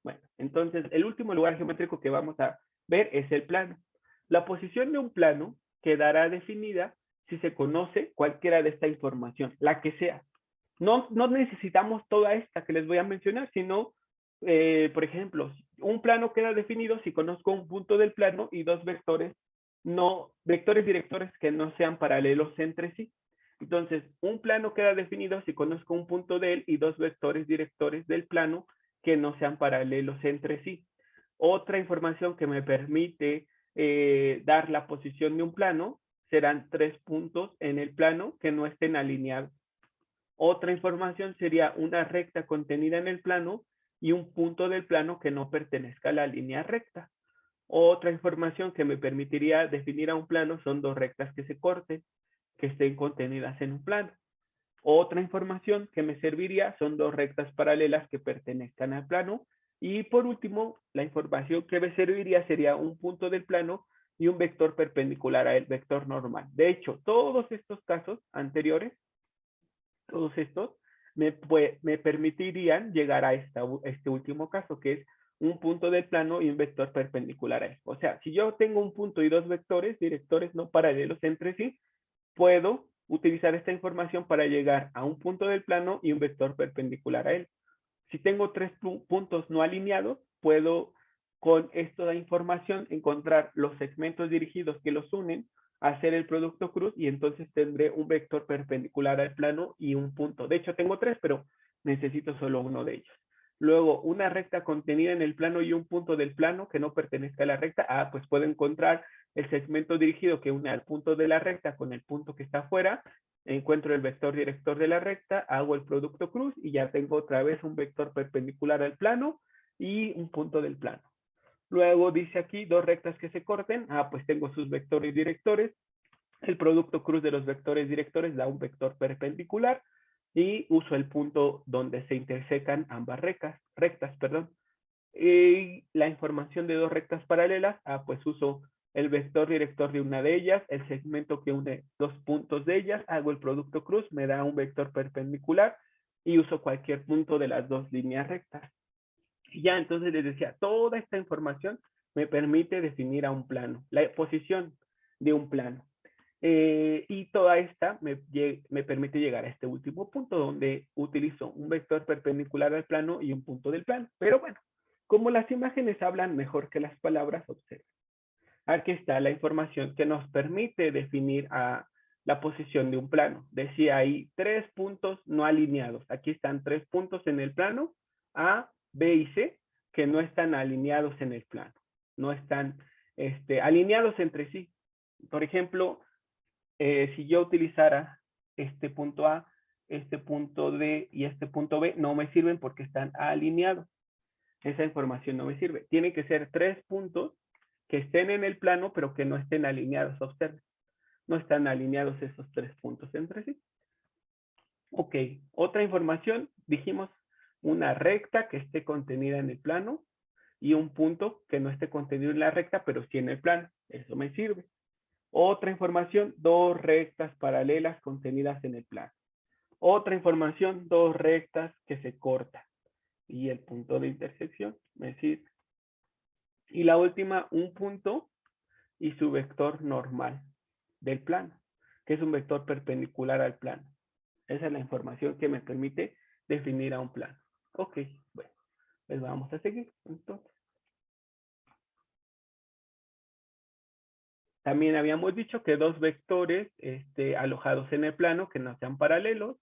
Bueno, entonces el último lugar geométrico que vamos a ver es el plano. La posición de un plano quedará definida si se conoce cualquiera de esta información, la que sea. No necesitamos toda esta que les voy a mencionar, sino, por ejemplo, un plano queda definido si conozco un punto del plano y dos vectores, no, vectores directores que no sean paralelos entre sí. Entonces, un plano queda definido si conozco un punto de él y dos vectores directores del plano que no sean paralelos entre sí. Otra información que me permite dar la posición de un plano serán 3 puntos en el plano que no estén alineados. Otra información sería una recta contenida en el plano y un punto del plano que no pertenezca a la línea recta. Otra información que me permitiría definir a un plano son dos rectas que se corten, que estén contenidas en un plano. Otra información que me serviría son dos rectas paralelas que pertenezcan al plano. Y por último, la información que me serviría sería un punto del plano y un vector perpendicular al vector normal. De hecho, todos estos casos anteriores, todos estos, me permitirían llegar a este último caso, que es un punto del plano y un vector perpendicular a él. O sea, si yo tengo un punto y dos vectores directores no paralelos entre sí, puedo utilizar esta información para llegar a un punto del plano y un vector perpendicular a él. Si tengo tres puntos no alineados, puedo con esta información encontrar los segmentos dirigidos que los unen, hacer el producto cruz y entonces tendré un vector perpendicular al plano y un punto. De hecho, tengo tres, pero necesito solo uno de ellos. Luego, una recta contenida en el plano y un punto del plano que no pertenezca a la recta. Pues puedo encontrar el segmento dirigido que une al punto de la recta con el punto que está afuera, encuentro el vector director de la recta, hago el producto cruz y ya tengo otra vez un vector perpendicular al plano y un punto del plano. Luego dice aquí dos rectas que se corten. Pues tengo sus vectores directores. El producto cruz de los vectores directores da un vector perpendicular y uso el punto donde se intersecan ambas rectas. Y la información de dos rectas paralelas, pues uso el vector director de una de ellas, el segmento que une dos puntos de ellas, hago el producto cruz, me da un vector perpendicular y uso cualquier punto de las dos líneas rectas. Y ya entonces les decía, toda esta información me permite definir a un plano, la posición de un plano. Y toda esta me permite llegar a este último punto donde utilizo un vector perpendicular al plano y un punto del plano. Pero bueno, como las imágenes hablan mejor que las palabras, observen. Aquí está la información que nos permite definir a la posición de un plano. Decía ahí 3 puntos no alineados. Aquí están 3 puntos en el plano A, B y C que no están alineados en el plano. No están alineados entre sí. Por ejemplo, si yo utilizara este punto A, este punto D y este punto B, no me sirven porque están alineados. Esa información no me sirve. Tiene que ser 3 puntos que estén en el plano, pero que no estén alineados. Observen, no están alineados esos 3 puntos entre sí. Ok, otra información, dijimos una recta que esté contenida en el plano y un punto que no esté contenido en la recta, pero sí en el plano. Eso me sirve. Otra información, dos rectas paralelas contenidas en el plano. Otra información, dos rectas que se cortan. Y el punto de intersección me sirve. Y la última, un punto y su vector normal del plano, que es un vector perpendicular al plano. Esa es la información que me permite definir a un plano. Ok, bueno, pues vamos a seguir. Entonces, también habíamos dicho que dos vectores alojados en el plano que no sean paralelos.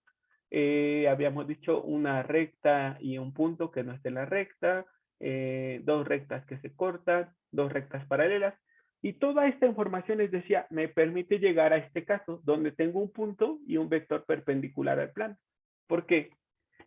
Habíamos dicho una recta y un punto que no esté en la recta, dos rectas que se cortan, dos rectas paralelas. Y toda esta información, les decía, me permite llegar a este caso donde tengo un punto y un vector perpendicular al plano. ¿Por qué?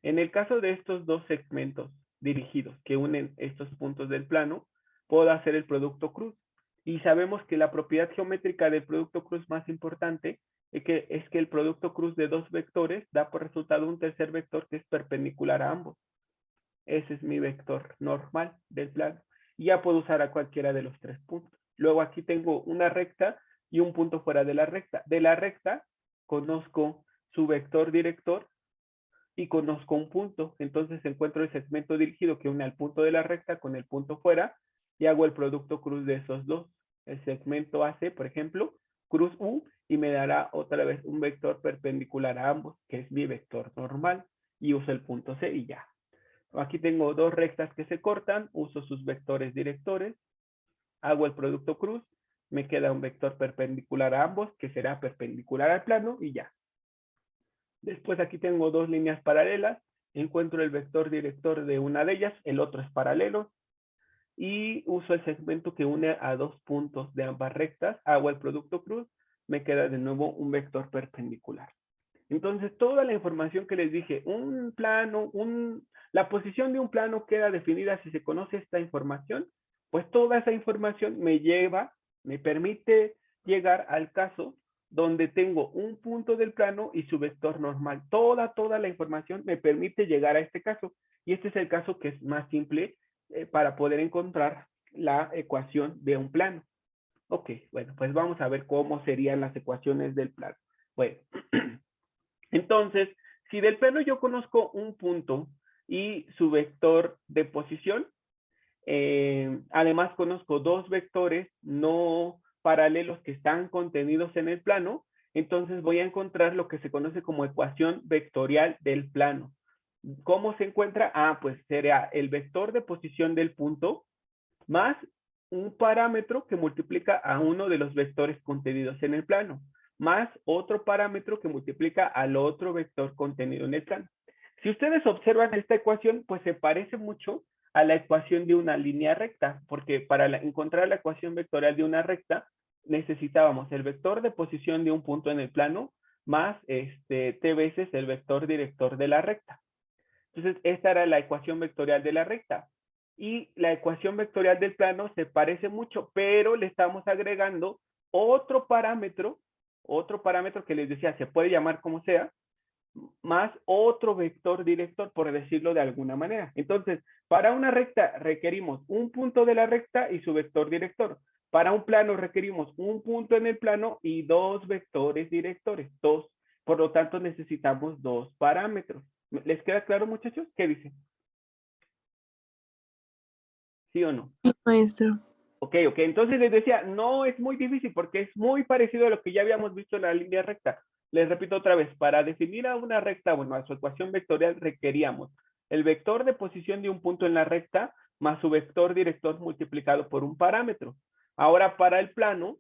En el caso de estos dos segmentos dirigidos que unen estos puntos del plano, puedo hacer el producto cruz. Y sabemos que la propiedad geométrica del producto cruz más importante es que el producto cruz de dos vectores da por resultado un tercer vector que es perpendicular a ambos. Ese es mi vector normal del plano. Y ya puedo usar a cualquiera de los 3 puntos. Luego aquí tengo una recta y un punto fuera de la recta. De la recta conozco su vector director y conozco un punto. Entonces encuentro el segmento dirigido que une al punto de la recta con el punto fuera y hago el producto cruz de esos dos. El segmento AC, por ejemplo, cruz U, y me dará otra vez un vector perpendicular a ambos, que es mi vector normal, y uso el punto C y ya. Aquí tengo dos rectas que se cortan, uso sus vectores directores, hago el producto cruz, me queda un vector perpendicular a ambos, que será perpendicular al plano, y ya. Después aquí tengo dos líneas paralelas, encuentro el vector director de una de ellas, el otro es paralelo, y uso el segmento que une a dos puntos de ambas rectas, hago el producto cruz, me queda de nuevo un vector perpendicular. Entonces, toda la información que les dije, un plano, la posición de un plano queda definida si se conoce esta información, pues toda esa información me permite llegar al caso donde tengo un punto del plano y su vector normal. Toda la información me permite llegar a este caso. Y este es el caso que es más simple para poder encontrar la ecuación de un plano. Ok, bueno, pues vamos a ver cómo serían las ecuaciones del plano. Bueno, entonces, si del plano yo conozco un punto y su vector de posición, además conozco dos vectores no paralelos que están contenidos en el plano, entonces voy a encontrar lo que se conoce como ecuación vectorial del plano. ¿Cómo se encuentra? Ah, pues será el vector de posición del punto más un parámetro que multiplica a uno de los vectores contenidos en el plano, más otro parámetro que multiplica al otro vector contenido en el plano. Si ustedes observan esta ecuación, pues se parece mucho a la ecuación de una línea recta, porque para encontrar la ecuación vectorial de una recta, necesitábamos el vector de posición de un punto en el plano más t veces el vector director de la recta. Entonces, esta era la ecuación vectorial de la recta. Y la ecuación vectorial del plano se parece mucho, pero le estamos agregando otro parámetro que les decía, se puede llamar como sea, más otro vector director, por decirlo de alguna manera. Entonces, para una recta requerimos un punto de la recta y su vector director. Para un plano requerimos un punto en el plano y dos vectores directores, dos. Por lo tanto, necesitamos dos parámetros. ¿Les queda claro, muchachos? ¿Qué dicen? ¿Sí o no? Sí, maestro. Ok. Entonces les decía, no es muy difícil porque es muy parecido a lo que ya habíamos visto en la línea recta. Les repito otra vez, para definir a una recta, bueno, a su ecuación vectorial requeríamos el vector de posición de un punto en la recta más su vector director multiplicado por un parámetro. Ahora para el plano,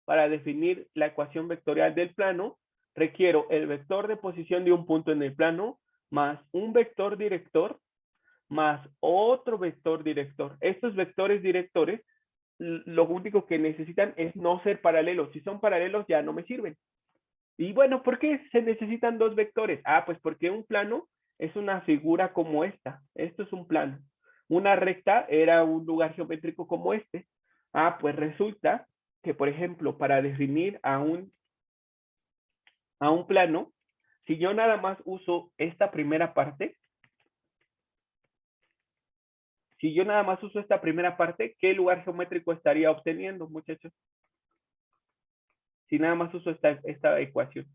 para definir la ecuación vectorial del plano, requiero el vector de posición de un punto en el plano más un vector director más otro vector director. Estos vectores directores, lo único que necesitan es no ser paralelos. Si son paralelos ya no me sirven. Y bueno, ¿por qué se necesitan dos vectores? Ah, pues porque un plano es una figura como esta. Esto es un plano. Una recta era un lugar geométrico como este. Ah, pues resulta que, por ejemplo, para definir a un plano, si yo nada más uso esta primera parte, ¿qué lugar geométrico estaría obteniendo, muchachos? Si nada más uso esta ecuación.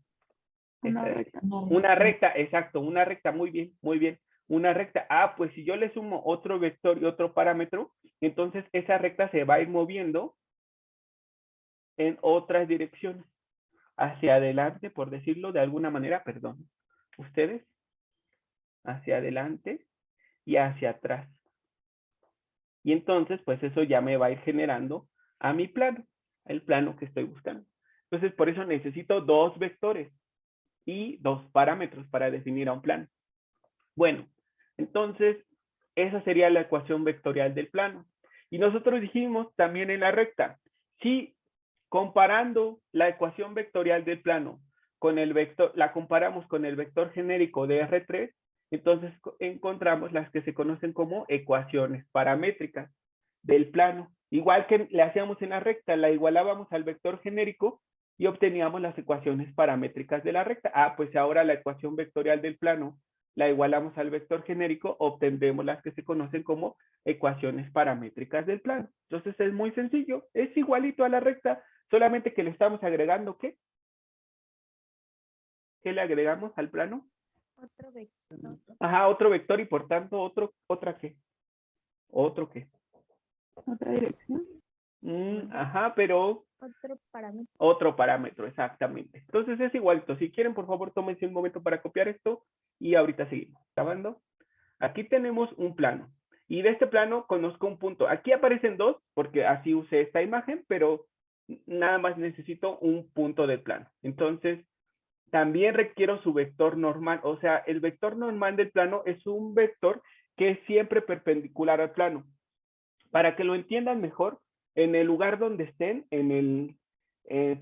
Una recta. Una recta, exacto, una recta, muy bien, muy bien. Una recta, pues si yo le sumo otro vector y otro parámetro, entonces esa recta se va a ir moviendo en otras direcciones. Hacia adelante, por decirlo de alguna manera, perdón. Ustedes, hacia adelante y hacia atrás. Y entonces, pues eso ya me va a ir generando a mi plano, el plano que estoy buscando. Entonces, por eso necesito dos vectores y dos parámetros para definir a un plano. Bueno, entonces, esa sería la ecuación vectorial del plano. Y nosotros dijimos también en la recta, si comparando la ecuación vectorial del plano con el vector, la comparamos con el vector genérico de R3, entonces encontramos las que se conocen como ecuaciones paramétricas del plano. Igual que le hacíamos en la recta, la igualábamos al vector genérico y obteníamos las ecuaciones paramétricas de la recta. Pues ahora la ecuación vectorial del plano la igualamos al vector genérico, obtendremos las que se conocen como ecuaciones paramétricas del plano. Entonces es muy sencillo, es igualito a la recta, solamente que le estamos agregando ¿qué? ¿Qué le agregamos al plano? Otro vector. Ajá, otro vector y por tanto otra qué. ¿Otro qué? Otra dirección. Ajá, pero Otro parámetro. otro parámetro, exactamente. Entonces es igualito. Si quieren, por favor, tómense un momento para copiar esto y ahorita seguimos. ¿Grabando? Aquí tenemos un plano. Y de este plano conozco un punto. Aquí aparecen dos, porque así usé esta imagen, pero nada más necesito un punto del plano. Entonces, también requiero su vector normal. O sea, el vector normal del plano es un vector que es siempre perpendicular al plano. Para que lo entiendan mejor, en el lugar donde estén, en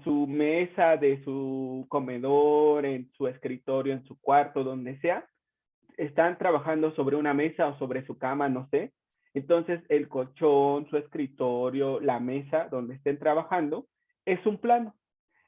su mesa de su comedor, en su escritorio, en su cuarto, donde sea, están trabajando sobre una mesa o sobre su cama, no sé. Entonces, el colchón, su escritorio, la mesa donde estén trabajando, es un plano.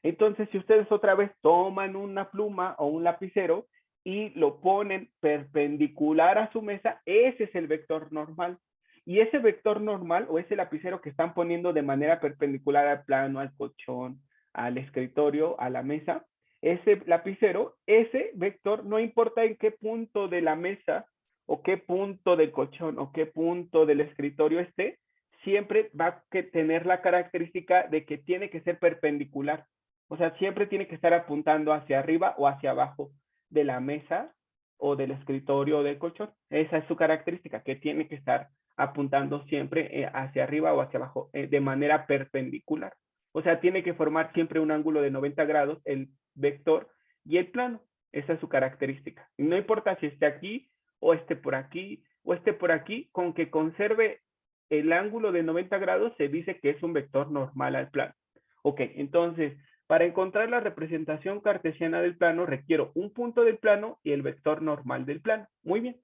Entonces, si ustedes otra vez toman una pluma o un lapicero y lo ponen perpendicular a su mesa, ese es el vector normal. Y ese vector normal o ese lapicero que están poniendo de manera perpendicular al plano, al colchón, al escritorio, a la mesa, ese lapicero, ese vector, no importa en qué punto de la mesa o qué punto del colchón o qué punto del escritorio esté, siempre va a tener la característica de que tiene que ser perpendicular. O sea, siempre tiene que estar apuntando hacia arriba o hacia abajo de la mesa o del escritorio o del colchón. Esa es su característica, que tiene que estar apuntando siempre hacia arriba o hacia abajo de manera perpendicular. O sea, tiene que formar siempre un ángulo de 90 grados el vector y el plano. Esa es su característica. Y no importa si esté aquí o esté por aquí o esté por aquí, con que conserve el ángulo de 90 grados se dice que es un vector normal al plano. Ok, entonces, para encontrar la representación cartesiana del plano, requiero un punto del plano y el vector normal del plano. Muy bien.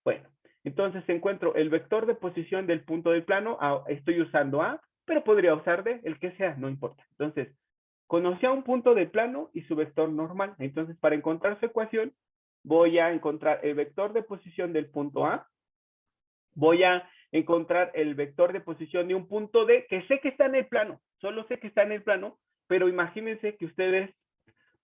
Bueno, entonces encuentro el vector de posición del punto del plano, estoy usando A, pero podría usar D, el que sea, no importa. Entonces, conocí a un punto del plano y su vector normal. Entonces, para encontrar su ecuación, voy a encontrar el vector de posición del punto A, voy a encontrar el vector de posición de un punto D, que sé que está en el plano, solo sé que está en el plano, pero imagínense que ustedes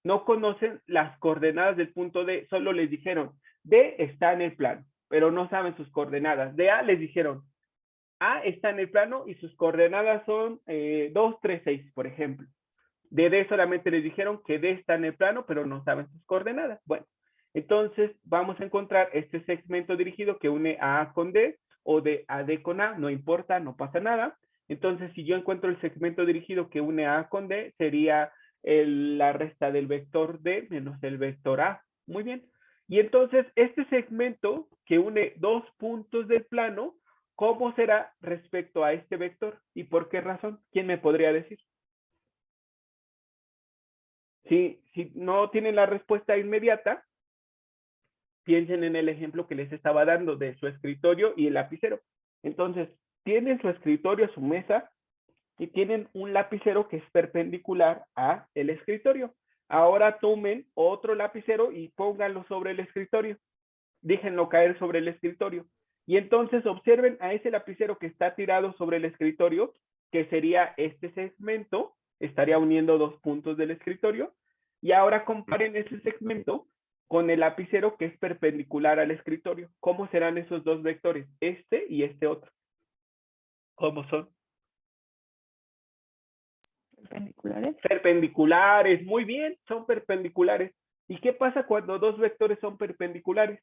no conocen las coordenadas del punto D, solo les dijeron, D está en el plano, pero no saben sus coordenadas. De A les dijeron, A está en el plano y sus coordenadas son 2, 3, 6, por ejemplo. De D solamente les dijeron que D está en el plano, pero no saben sus coordenadas. Bueno, entonces vamos a encontrar este segmento dirigido que une a A con D o de a D con A, no importa, no pasa nada. Entonces, si yo encuentro el segmento dirigido que une a A con D, sería la resta del vector D menos el vector A. Muy bien. Y entonces, este segmento que une dos puntos del plano, ¿cómo será respecto a este vector? ¿Y por qué razón? ¿Quién me podría decir? Si no tienen la respuesta inmediata, piensen en el ejemplo que les estaba dando de su escritorio y el lapicero. Entonces, tienen su escritorio, su mesa, y tienen un lapicero que es perpendicular a el escritorio. Ahora tomen otro lapicero y pónganlo sobre el escritorio. Déjenlo caer sobre el escritorio. Y entonces observen a ese lapicero que está tirado sobre el escritorio, que sería este segmento, estaría uniendo dos puntos del escritorio. Y ahora comparen ese segmento con el lapicero que es perpendicular al escritorio. ¿Cómo serán esos dos vectores? Este y este otro. ¿Cómo son? Perpendiculares. Perpendiculares, muy bien, son perpendiculares. ¿Y qué pasa cuando dos vectores son perpendiculares?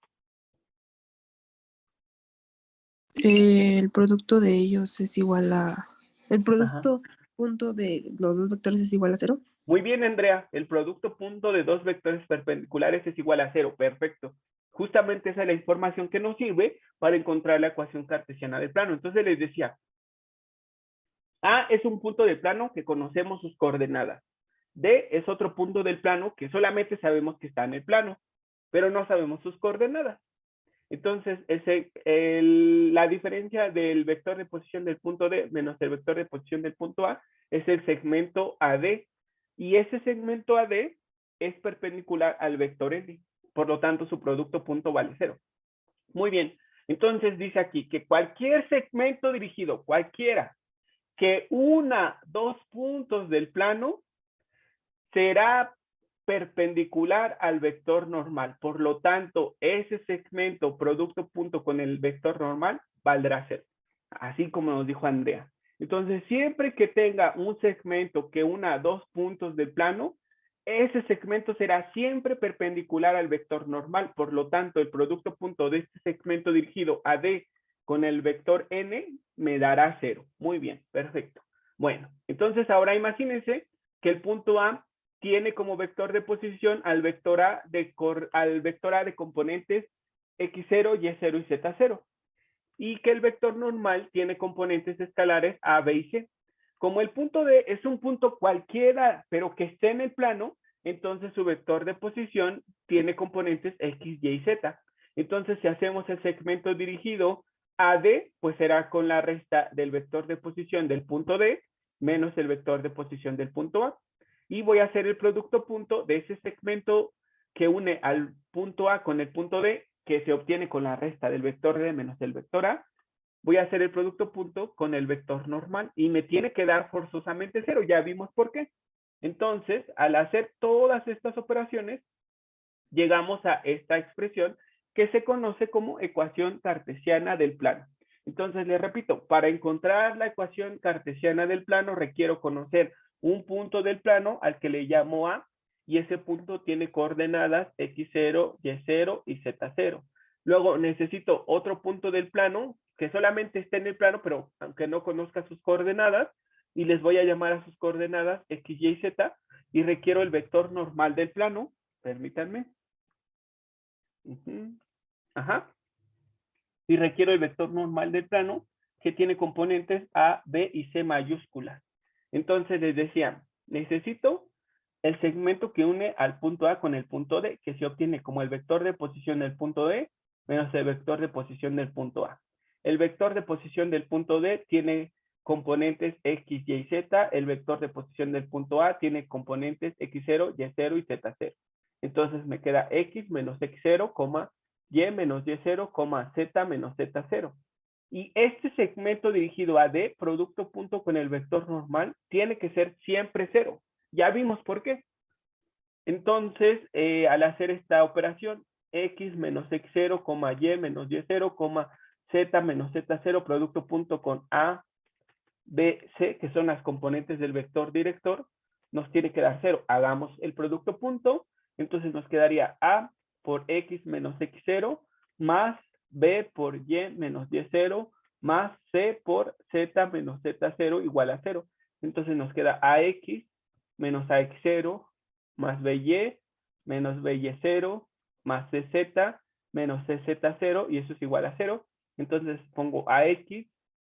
El producto de ellos es igual a... El Ajá. producto punto de los dos vectores es igual a 0. Muy bien, Andrea. El producto punto de dos vectores perpendiculares es igual a 0. Perfecto. Justamente esa es la información que nos sirve para encontrar la ecuación cartesiana del plano. Entonces les decía, A es un punto del plano que conocemos sus coordenadas. D es otro punto del plano que solamente sabemos que está en el plano, pero no sabemos sus coordenadas. Entonces, la diferencia del vector de posición del punto D menos el vector de posición del punto A es el segmento AD. Y ese segmento AD es perpendicular al vector N. Por lo tanto, su producto punto vale 0. Muy bien. Entonces, dice aquí que cualquier segmento dirigido, cualquiera, que una dos puntos del plano, será perpendicular al vector normal. Por lo tanto, ese segmento producto punto con el vector normal valdrá 0. Así como nos dijo Andrea. Entonces, siempre que tenga un segmento que una dos puntos del plano, ese segmento será siempre perpendicular al vector normal. Por lo tanto, el producto punto de este segmento dirigido a D con el vector N me dará 0. Muy bien, perfecto. Bueno, entonces ahora imagínense que el punto A tiene como vector de posición al vector A de componentes x0, y0 y z0. Y que el vector normal tiene componentes escalares A, B y C. Como el punto D es un punto cualquiera, pero que esté en el plano, entonces su vector de posición tiene componentes X, Y y Z. Entonces, si hacemos el segmento dirigido a D, pues será con la resta del vector de posición del punto D menos el vector de posición del punto A. Y voy a hacer el producto punto de ese segmento que une al punto A con el punto D, que se obtiene con la resta del vector D menos el vector A. Voy a hacer el producto punto con el vector normal y me tiene que dar forzosamente 0. Ya vimos por qué. Entonces, al hacer todas estas operaciones, llegamos a esta expresión que se conoce como ecuación cartesiana del plano. Entonces, les repito, para encontrar la ecuación cartesiana del plano requiero conocer un punto del plano al que le llamo A, y ese punto tiene coordenadas x0, y0 y z0. Luego necesito otro punto del plano que solamente esté en el plano, pero aunque no conozca sus coordenadas, y les voy a llamar a sus coordenadas x, y, z, y requiero el vector normal del plano. Permítanme. Ajá. Y requiero el vector normal del plano que tiene componentes A, B y C mayúsculas. Entonces les decía, necesito el segmento que une al punto A con el punto D, que se obtiene como el vector de posición del punto D menos el vector de posición del punto A. El vector de posición del punto D tiene componentes X, Y y Z. El vector de posición del punto A tiene componentes X0, Y0 y Z0. Entonces me queda X menos X0, Y menos Y0, Z menos Z0. Y este segmento dirigido a D, producto punto con el vector normal, tiene que ser siempre 0. Ya vimos por qué. Entonces, al hacer esta operación, X menos X0, Y menos Y0, Z menos Z0, producto punto con A, B, C, que son las componentes del vector director, nos tiene que dar 0. Hagamos el producto punto, entonces nos quedaría A por X menos X0 más B por Y menos Y0 más C por Z menos Z0 igual a 0. Entonces nos queda AX menos AX0 más BY menos BY0 más CZ menos CZ0 y eso es igual a 0. Entonces pongo AX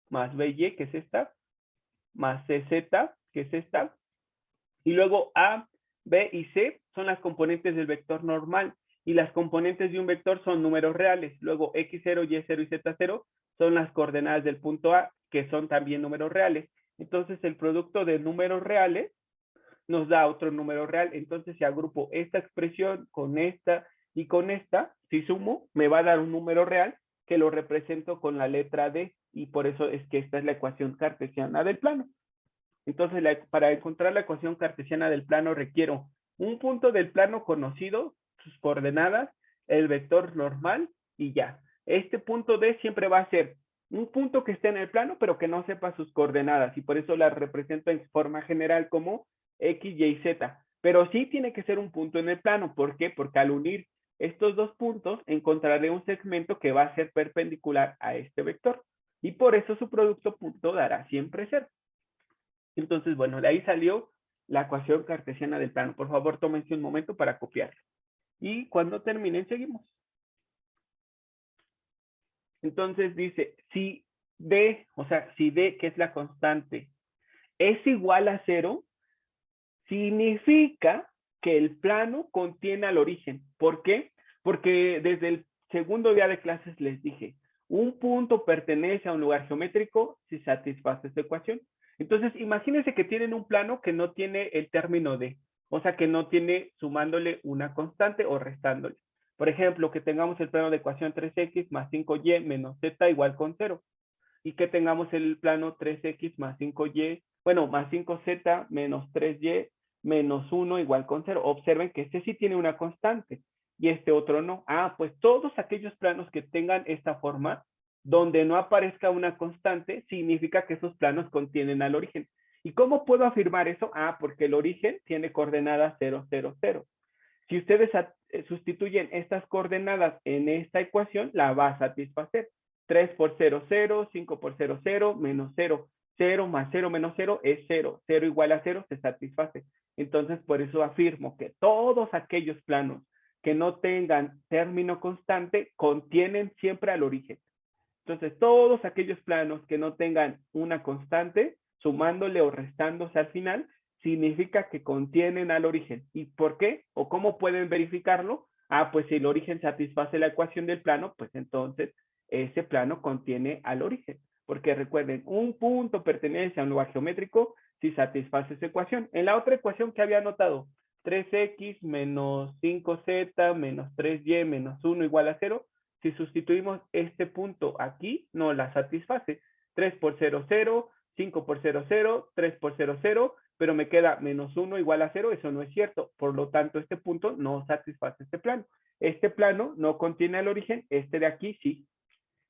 más BY, que es esta, más CZ, que es esta, y luego A, B y C son las componentes del vector normal, y las componentes de un vector son números reales. Luego X0, Y0 y Z0 son las coordenadas del punto A, que son también números reales. Entonces el producto de números reales nos da otro número real. Entonces si agrupo esta expresión con esta y con esta, si sumo, me va a dar un número real que lo represento con la letra D, y por eso es que esta es la ecuación cartesiana del plano. Entonces, para encontrar la ecuación cartesiana del plano requiero un punto del plano conocido, sus coordenadas, el vector normal y ya. Este punto D siempre va a ser un punto que esté en el plano, pero que no sepa sus coordenadas, y por eso la represento en forma general como X, Y, Z. Pero sí tiene que ser un punto en el plano. ¿Por qué? Porque al unir estos dos puntos encontraré un segmento que va a ser perpendicular a este vector, y por eso su producto punto dará siempre 0. Entonces, bueno, de ahí salió la ecuación cartesiana del plano. Por favor, tómense un momento para copiarla. Y cuando terminen, seguimos. Entonces dice, si D, o sea, si D, que es la constante, es igual a 0, significa que el plano contiene al origen. ¿Por qué? Porque desde el segundo día de clases les dije, un punto pertenece a un lugar geométrico si satisface esta ecuación. Entonces, imagínense que tienen un plano que no tiene el término D, o sea, que no tiene sumándole una constante o restándole. Por ejemplo, que tengamos el plano de ecuación 3x más 5y menos z igual con 0. Y que tengamos el plano 3x más 5y, bueno, más 5z menos 3y menos 1 igual con 0. Observen que este sí tiene una constante y este otro no. Ah, pues todos aquellos planos que tengan esta forma, donde no aparezca una constante, significa que esos planos contienen al origen. ¿Y cómo puedo afirmar eso? Ah, porque el origen tiene coordenadas 0, 0, 0. Si ustedes sustituyen estas coordenadas en esta ecuación, la va a satisfacer. 3 por 0, 0, 5 por 0, 0, menos 0, 0 más 0 menos 0 es 0. 0 igual a 0 se satisface. Entonces, por eso afirmo que todos aquellos planos que no tengan término constante contienen siempre al origen. Entonces, todos aquellos planos que no tengan una constante, sumándole o restándose al final, significa que contienen al origen. ¿Y por qué? ¿O cómo pueden verificarlo? Ah, pues si el origen satisface la ecuación del plano, pues entonces ese plano contiene al origen. Porque recuerden, un punto pertenece a un lugar geométrico si satisface esa ecuación. En la otra ecuación que había anotado, 3x menos 5z menos 3y menos 1 igual a 0, si sustituimos este punto aquí, no la satisface. 3 por 0, 0, 5 por 0, 0, 3 por 0, 0, pero me queda menos 1 igual a 0, eso no es cierto. Por lo tanto, este punto no satisface este plano. Este plano no contiene el origen, este de aquí sí.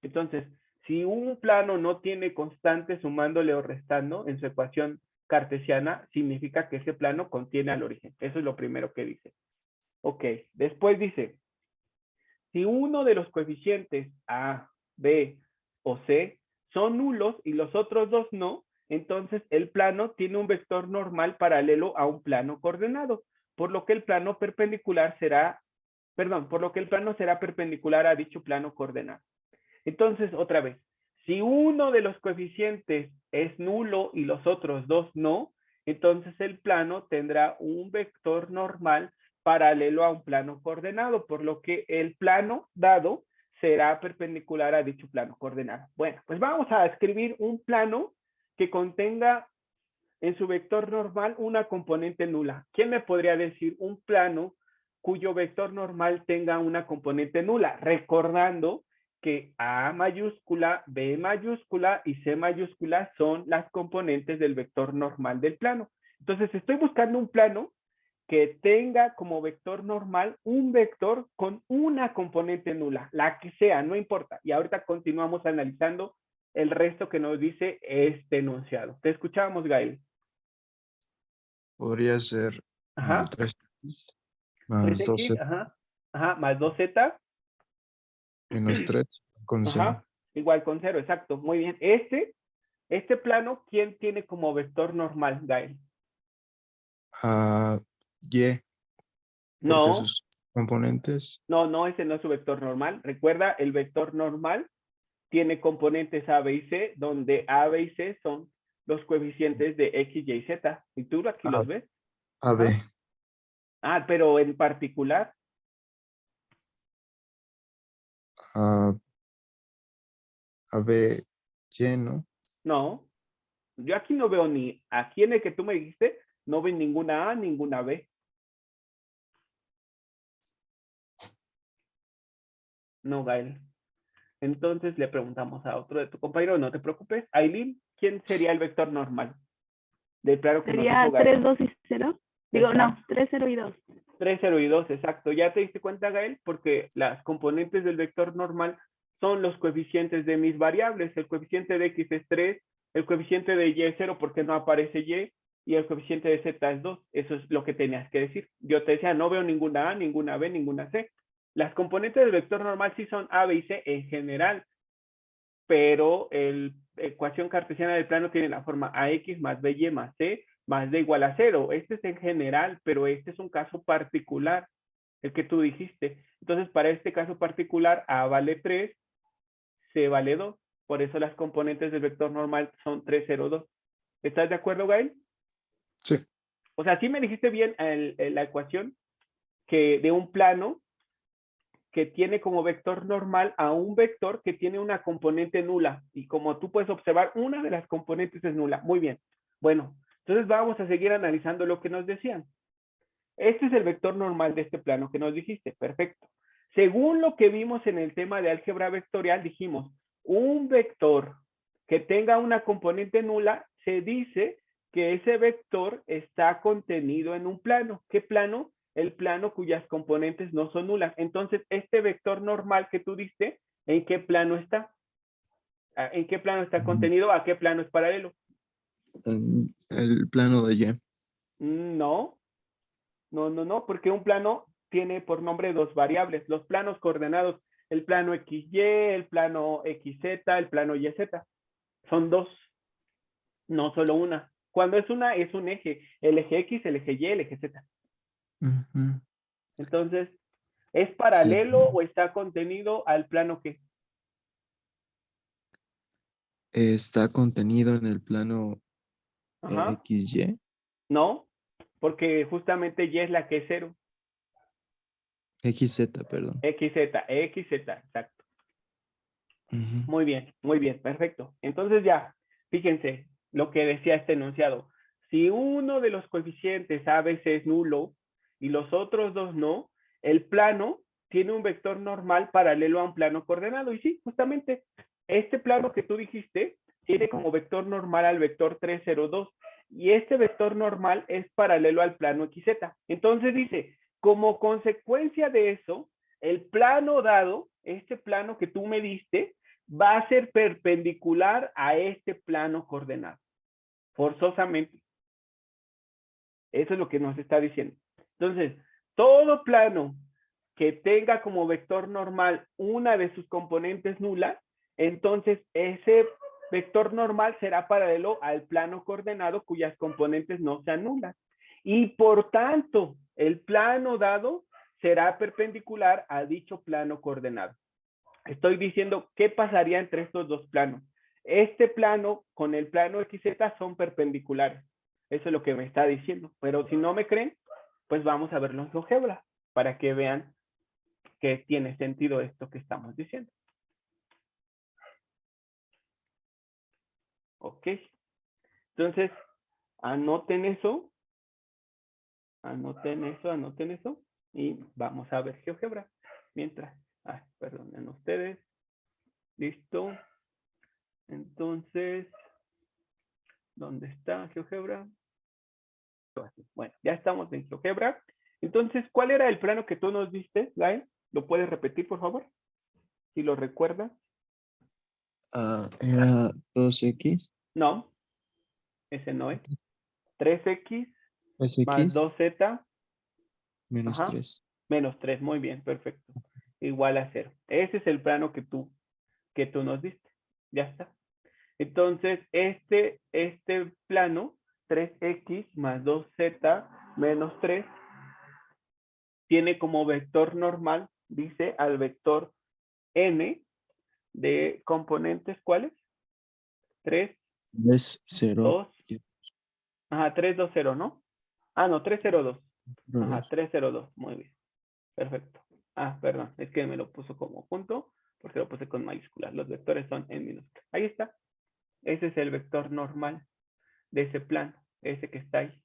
Entonces, si un plano no tiene constante sumándole o restando en su ecuación cartesiana, significa que ese plano contiene al origen. Eso es lo primero que dice. Ok, después dice, si uno de los coeficientes A, B o C son nulos y los otros dos no, entonces el plano tiene un vector normal paralelo a un plano coordenado, por lo que el plano perpendicular será, por lo que el plano será perpendicular a dicho plano coordenado. Entonces, otra vez, si uno de los coeficientes es nulo y los otros dos no, entonces el plano tendrá un vector normal paralelo a un plano coordenado, por lo que el plano dado será perpendicular a dicho plano coordenado. Bueno, pues vamos a escribir un plano que contenga en su vector normal una componente nula. ¿Quién me podría decir un plano cuyo vector normal tenga una componente nula? Recordando que A mayúscula, B mayúscula y C mayúscula son las componentes del vector normal del plano. Entonces, estoy buscando un plano que tenga como vector normal un vector con una componente nula, la que sea, no importa. Y ahorita continuamos analizando el resto que nos dice este enunciado. Te escuchamos, Gael. Podría ser Ajá. 3x más 3x, 12 ajá, ajá, más 2z, menos 3 con 0. ajá, igual con 0, exacto, muy bien. Este plano, ¿quién tiene como vector normal, Gael? Y, porque No, sus componentes. no, ese no es su vector normal. Recuerda, el vector normal tiene componentes A, B y C, donde A, B y C son los coeficientes de X, Y y Z. ¿Y tú aquí A, los ves? AB, Ajá. Ah, pero en particular, A, AB, Y, ¿no? no. Yo aquí no veo ni, aquí en el que tú me dijiste, no veo ninguna A, ninguna B. No, Gael. Entonces le preguntamos a otro de tu compañero, no te preocupes. Aileen, ¿quién sería el vector normal del plano que nos Sería dijo 3, Gael? 2 y 0. Digo, no, Exacto. 3, 0 y 2. 3, 0 y 2, exacto. ¿Ya te diste cuenta, Gael? Porque las componentes del vector normal son los coeficientes de mis variables. El coeficiente de X es 3, el coeficiente de Y es 0 porque no aparece y el coeficiente de Z es 2. Eso es lo que tenías que decir. Yo te decía, no veo ninguna A, ninguna B, ninguna C. Las componentes del vector normal sí son A, B y C en general, pero la ecuación cartesiana del plano tiene la forma AX más BY más C más D igual a 0. Este es en general, pero este es un caso particular, el que tú dijiste. Entonces, para este caso particular, A vale 3, C vale 2. Por eso las componentes del vector normal son 3, 0, 2. ¿Estás de acuerdo, Gael? Sí. O sea, sí me dijiste bien la ecuación que de un plano que tiene como vector normal a un vector que tiene una componente nula. Y como tú puedes observar, una de las componentes es nula. Muy bien. Bueno, entonces vamos a seguir analizando lo que nos decían. Este es el vector normal de este plano que nos dijiste. Perfecto. Según lo que vimos en el tema de álgebra vectorial, dijimos, un vector que tenga una componente nula se dice que ese vector está contenido en un plano. ¿Qué plano? El plano cuyas componentes no son nulas. Entonces, este vector normal que tú diste, ¿en qué plano está? ¿En qué plano está contenido? ¿A qué plano es paralelo? En el plano de Y. No, no, porque un plano tiene por nombre dos variables. Los planos coordenados, el plano XY, el plano XZ, el plano YZ. Son dos, no solo una. Cuando es una, es un eje. El eje X, el eje Y, el eje Z. Ujú. Entonces, ¿es paralelo o está contenido al plano qué? Está contenido en el plano Ajá. XY. No, porque justamente Y es la que es cero. XZ, perdón. XZ, exacto. Ujú. Muy bien, perfecto. Entonces ya, fíjense lo que decía este enunciado. Si uno de los coeficientes a veces es nulo y los otros dos no, el plano tiene un vector normal paralelo a un plano coordenado. Y sí, justamente, este plano que tú dijiste tiene como vector normal al vector 302 y este vector normal es paralelo al plano XZ. Entonces dice, como consecuencia de eso, el plano dado, este plano que tú me diste, va a ser perpendicular a este plano coordenado, forzosamente. Eso es lo que nos está diciendo. Entonces, todo plano que tenga como vector normal una de sus componentes nulas, entonces ese vector normal será paralelo al plano coordenado cuyas componentes no sean nulas. Y por tanto, el plano dado será perpendicular a dicho plano coordenado. Estoy diciendo qué pasaría entre estos dos planos. Este plano con el plano XZ son perpendiculares. Eso es lo que me está diciendo. Pero si no me creen, pues vamos a verlo en GeoGebra para que vean que tiene sentido esto que estamos diciendo. Ok. Entonces, anoten eso. Anoten eso. Y vamos a ver GeoGebra. Mientras, perdonen ustedes. Listo. Entonces, ¿dónde está GeoGebra? Bueno, ya estamos en GeoGebra. Entonces, ¿cuál era el plano que tú nos diste, Gael? ¿Lo puedes repetir, por favor? Si lo recuerdas. Era 2X. No, ese no es. 3X más SX 2Z, menos ajá, 3. menos 3. Muy bien, perfecto. Igual a 0. Ese es el plano que tú nos diste. Ya está. Entonces, este plano, 3X más 2Z menos 3, tiene como vector normal, dice, al vector n de componentes, ¿cuáles? 3, Es 0. 2, ajá, 3, 2, 0, ¿no? Ah, no, 3, 0, 2. Ajá, 2. 3, 0, 2, muy bien, perfecto. Perdón, es que me lo puso como junto, porque lo puse con mayúsculas, los vectores son en minúsculas. Ahí está, ese es el vector normal de ese plano, ese que está ahí.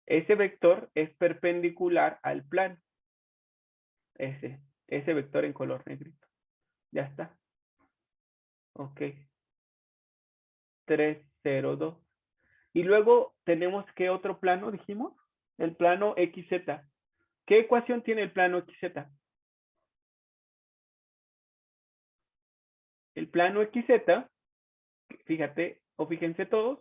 Ese vector es perpendicular al plano, ese vector en color negrito. Ya está. Ok. 3, 0, 2. Y luego tenemos ¿qué otro plano dijimos? El plano XZ. ¿Qué ecuación tiene el plano XZ? El plano XZ, fíjate, o fíjense todos,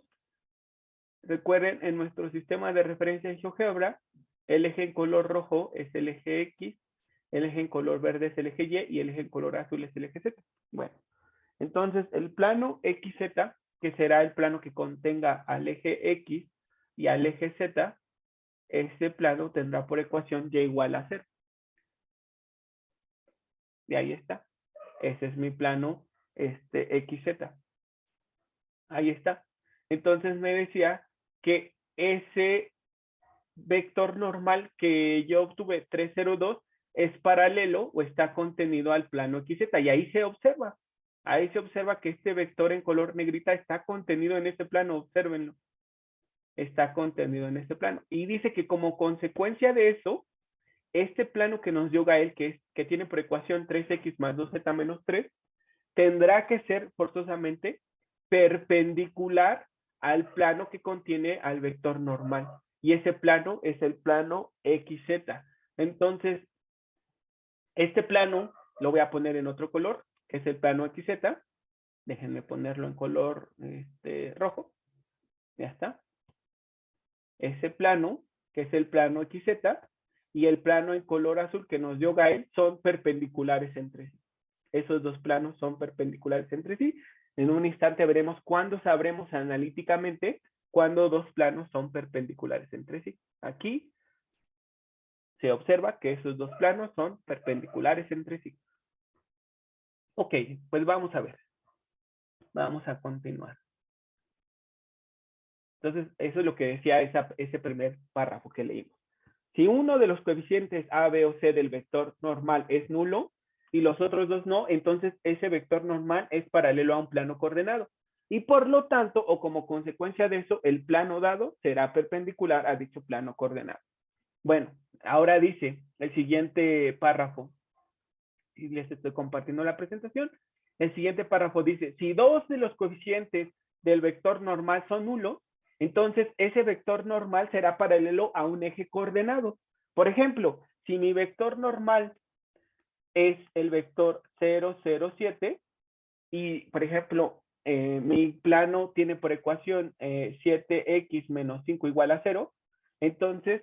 recuerden en nuestro sistema de referencia en GeoGebra, el eje en color rojo es el eje X, el eje en color verde es el eje Y y el eje en color azul es el eje Z. Bueno, entonces el plano XZ, que será el plano que contenga al eje X y al eje Z, este plano tendrá por ecuación y igual a 0. Y ahí está. Ese es mi plano XZ. Ahí está. Entonces me decía que ese vector normal que yo obtuve 302 es paralelo o está contenido al plano XZ. Y ahí se observa. Ahí se observa que este vector en color negrita está contenido en este plano. Obsérvenlo. Está contenido en este plano. Y dice que como consecuencia de eso, este plano que nos dio Gael, que tiene por ecuación 3x más 2z menos 3, tendrá que ser forzosamente perpendicular al plano que contiene al vector normal. Y ese plano es el plano XZ. Entonces, este plano lo voy a poner en otro color, que es el plano XZ. Déjenme ponerlo en color rojo. Ya está. Ese plano, que es el plano XZ, y el plano en color azul que nos dio Gael, son perpendiculares entre sí. Esos dos planos son perpendiculares entre sí. En un instante veremos cuándo sabremos analíticamente cuándo dos planos son perpendiculares entre sí. Aquí se observa que esos dos planos son perpendiculares entre sí. Ok, pues vamos a ver. Vamos a continuar. Entonces, eso es lo que decía ese primer párrafo que leímos. Si uno de los coeficientes A, B o C del vector normal es nulo y los otros dos no, entonces ese vector normal es paralelo a un plano coordenado. Y por lo tanto, o como consecuencia de eso, el plano dado será perpendicular a dicho plano coordenado. Bueno, ahora dice el siguiente párrafo. Y les estoy compartiendo la presentación. El siguiente párrafo dice, si dos de los coeficientes del vector normal son nulos, entonces ese vector normal será paralelo a un eje coordenado. Por ejemplo, si mi vector normal es el vector 0, 0, 7, y por ejemplo, mi plano tiene por ecuación 7x menos 5 igual a 0, entonces,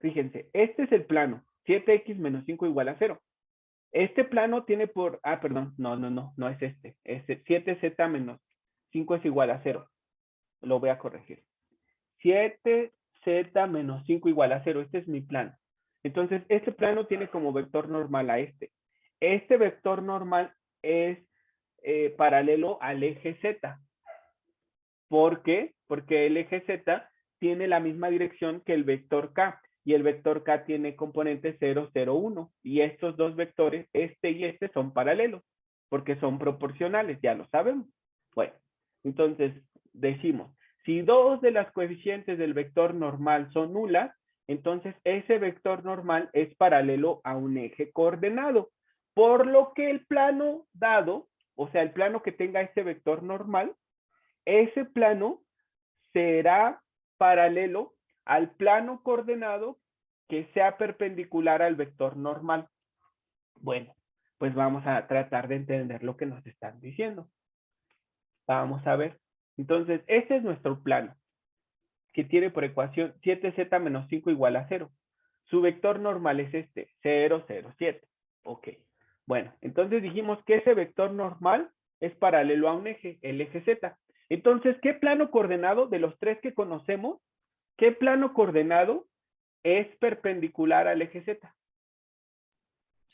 fíjense, este es el plano, 7x menos 5 igual a 0. Este plano tiene por, perdón, no es este. Este 7z menos 5 es igual a 0. Lo voy a corregir. 7z menos 5 igual a 0. Este es mi plano. Entonces, este plano tiene como vector normal a este. Este vector normal es paralelo al eje z. ¿Por qué? Porque el eje z tiene la misma dirección que el vector k. Y el vector k tiene componente 0, 0, 1. Y estos dos vectores, este y este, son paralelos, porque son proporcionales, ya lo sabemos. Bueno, entonces decimos, si dos de las coeficientes del vector normal son nulas, entonces ese vector normal es paralelo a un eje coordenado. Por lo que el plano dado, o sea, el plano que tenga este vector normal, ese plano será paralelo al plano coordenado que sea perpendicular al vector normal. Bueno, pues vamos a tratar de entender lo que nos están diciendo. Vamos a ver. Entonces, este es nuestro plano, que tiene por ecuación 7z menos 5 igual a 0. Su vector normal es este, 0, 0, 7. Ok. Bueno, entonces dijimos que ese vector normal es paralelo a un eje, el eje z. Entonces, ¿qué plano coordenado de los tres que conocemos? ¿Qué plano coordenado es perpendicular al eje z?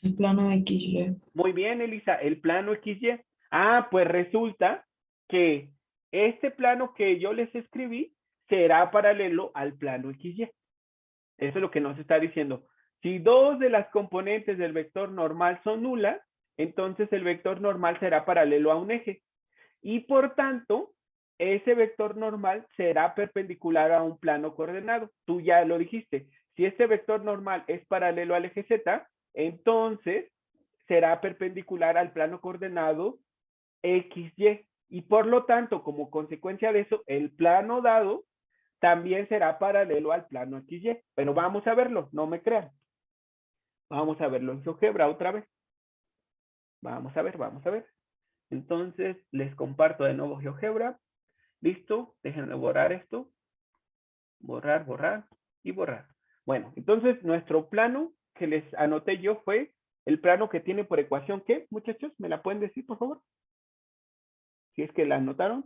El plano XY. Muy bien, Elisa, el plano XY. Pues resulta que este plano que yo les escribí será paralelo al plano XY. Eso es lo que nos está diciendo. Si dos de las componentes del vector normal son nulas, entonces el vector normal será paralelo a un eje. Y por tanto, ese vector normal será perpendicular a un plano coordenado. Tú ya lo dijiste. Si este vector normal es paralelo al eje Z, entonces será perpendicular al plano coordenado XY. Y por lo tanto, como consecuencia de eso, el plano dado también será paralelo al plano XY. Pero vamos a verlo, no me crean. Vamos a verlo en GeoGebra otra vez. Vamos a ver, vamos a ver. Entonces, les comparto de nuevo GeoGebra. Listo, déjenme borrar esto. Borrar, borrar y borrar. Bueno, entonces nuestro plano que les anoté yo fue el plano que tiene por ecuación, ¿qué, muchachos? ¿Me la pueden decir, por favor? Si es que la anotaron.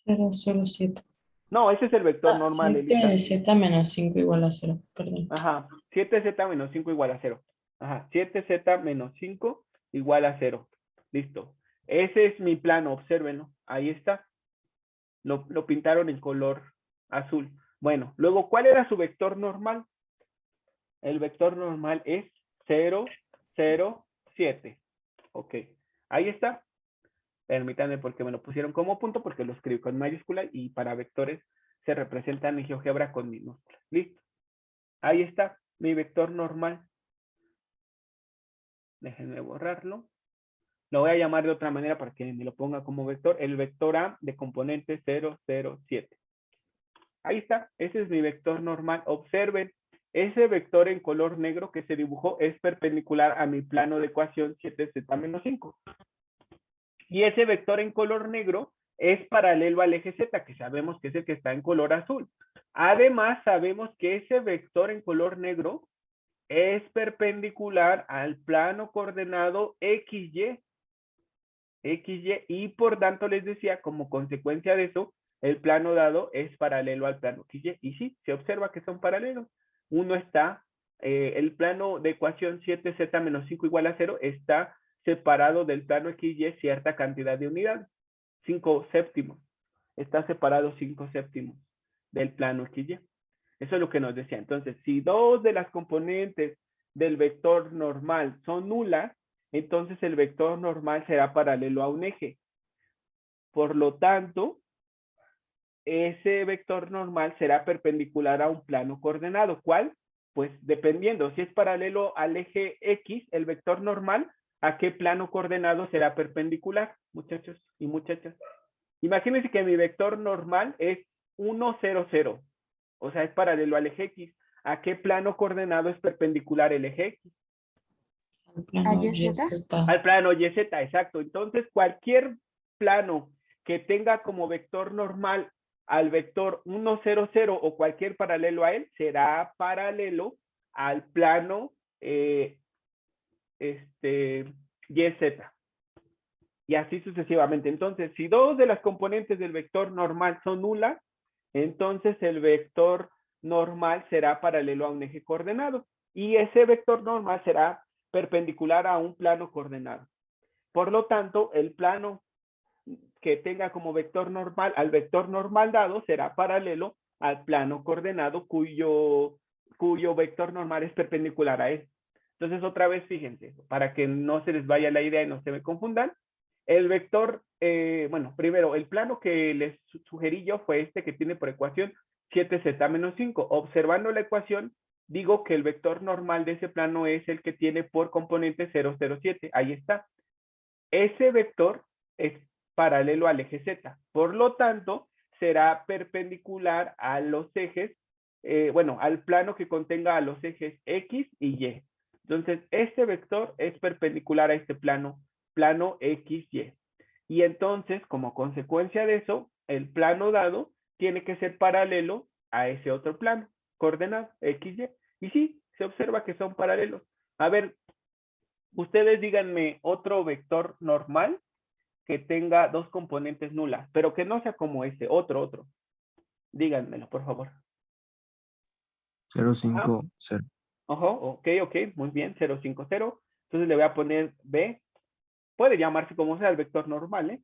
0, 0, 7. No, ese es el vector normal, Elisa. 7z menos 5 igual a 0, perdón. Ajá, 7z menos 5 igual a 0. Ajá, 7z menos 5 igual a 0. Listo. Ese es mi plano, obsérvenlo. Ahí está. Lo pintaron en color azul. Bueno, luego, ¿cuál era su vector normal? El vector normal es 0, 0, 7. Ok, ahí está. Permítanme porque me lo pusieron como punto porque lo escribí con mayúscula y para vectores se representan en GeoGebra con minúsculas. Listo. Ahí está mi vector normal. Déjenme borrarlo. Lo voy a llamar de otra manera para que me lo ponga como vector. El vector A de componente 0, 0, 7. Ahí está. Ese es mi vector normal. Observen. Ese vector en color negro que se dibujó es perpendicular a mi plano de ecuación 7z menos 5. Y ese vector en color negro es paralelo al eje Z, que sabemos que es el que está en color azul. Además, sabemos que ese vector en color negro es perpendicular al plano coordenado XY. Y por tanto les decía, como consecuencia de eso, el plano dado es paralelo al plano XY. Y sí, se observa que son paralelos. Uno está, el plano de ecuación 7z menos 5 igual a 0 está separado del plano XY cierta cantidad de unidades. 5 séptimos. Está separado 5 séptimos del plano XY. Eso es lo que nos decía. Entonces, si dos de las componentes del vector normal son nulas, entonces el vector normal será paralelo a un eje. Por lo tanto, ese vector normal será perpendicular a un plano coordenado. ¿Cuál? Pues dependiendo, si es paralelo al eje X, el vector normal, ¿a qué plano coordenado será perpendicular, muchachos y muchachas? Imagínense que mi vector normal es 1, 0, 0. O sea, es paralelo al eje X. ¿A qué plano coordenado es perpendicular el eje X? Al plano YZ. Al plano YZ, exacto. Entonces, cualquier plano que tenga como vector normal al vector 1, 0, 0 o cualquier paralelo a él, será paralelo al plano YZ. Y así sucesivamente. Entonces, si dos de las componentes del vector normal son nulas, entonces el vector normal será paralelo a un eje coordenado. Y ese vector normal será perpendicular a un plano coordenado. Por lo tanto, el plano que tenga como vector normal al vector normal dado será paralelo al plano coordenado cuyo vector normal es perpendicular a él. Entonces, otra vez, fíjense, para que no se les vaya la idea y no se me confundan, el vector, bueno, primero, el plano que les sugerí yo fue este que tiene por ecuación 7z menos 5. Observando la ecuación, digo que el vector normal de ese plano es el que tiene por componente 0, 0, 7. Ahí está. Ese vector es paralelo al eje Z. Por lo tanto, será perpendicular a los ejes, bueno, al plano que contenga a los ejes X y Y. Entonces, este vector es perpendicular a este plano XY. Y entonces, como consecuencia de eso, el plano dado tiene que ser paralelo a ese otro plano, coordenado XY. Y sí, se observa que son paralelos. A ver, ustedes díganme otro vector normal que tenga dos componentes nulas, pero que no sea como ese, otro. Díganmelo, por favor. 0, 5, 0. Ojo, ok, muy bien, 0, 5, 0. Entonces le voy a poner B. Puede llamarse como sea el vector normal, ¿eh?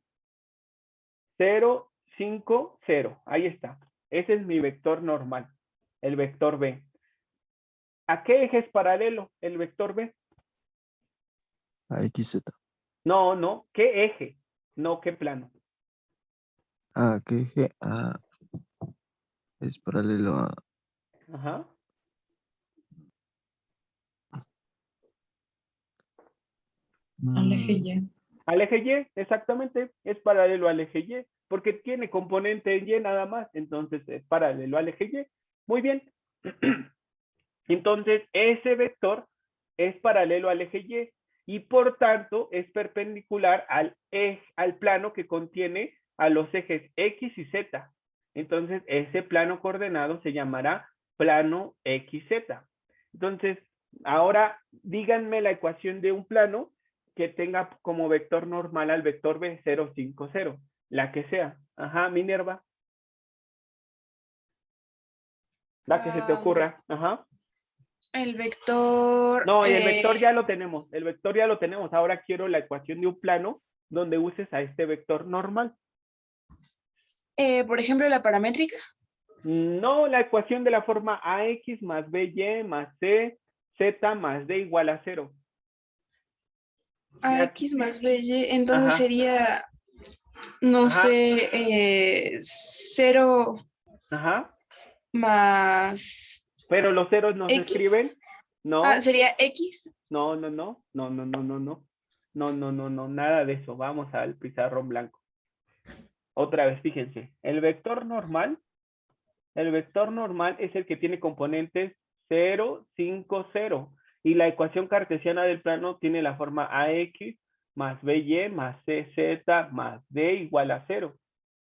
0, 5, 0. Ahí está. Ese es mi vector normal, el vector B. ¿A qué eje es paralelo el vector B? A XZ. No. ¿Qué eje? No, ¿qué plano? A ¿qué eje? A es paralelo a Ajá. Al eje Y. Al eje Y, exactamente, es paralelo al eje Y, porque tiene componente Y nada más, entonces es paralelo al eje Y. Muy bien. Entonces, ese vector es paralelo al eje Y y por tanto es perpendicular al plano que contiene a los ejes X y Z. Entonces, ese plano coordenado se llamará plano XZ. Entonces, ahora díganme la ecuación de un plano que tenga como vector normal al vector B 0, 5, 0, la que sea. Ajá, Minerva. La que se te ocurra. Ajá. El vector... No, y el vector ya lo tenemos. El vector ya lo tenemos. Ahora quiero la ecuación de un plano donde uses a este vector normal. por ejemplo, la paramétrica. No, la ecuación de la forma AX más BY más C, Z más D igual a 0. AX más BY, entonces Ajá. sería, no Ajá. sé, 0 Ajá. más Pero los ceros no se X. escriben. No. Sería X. No. No, nada de eso. Vamos al pizarrón blanco. Otra vez, fíjense. El vector normal es el que tiene componentes 0, 5, 0. Y la ecuación cartesiana del plano tiene la forma AX más BY más CZ más D igual a 0.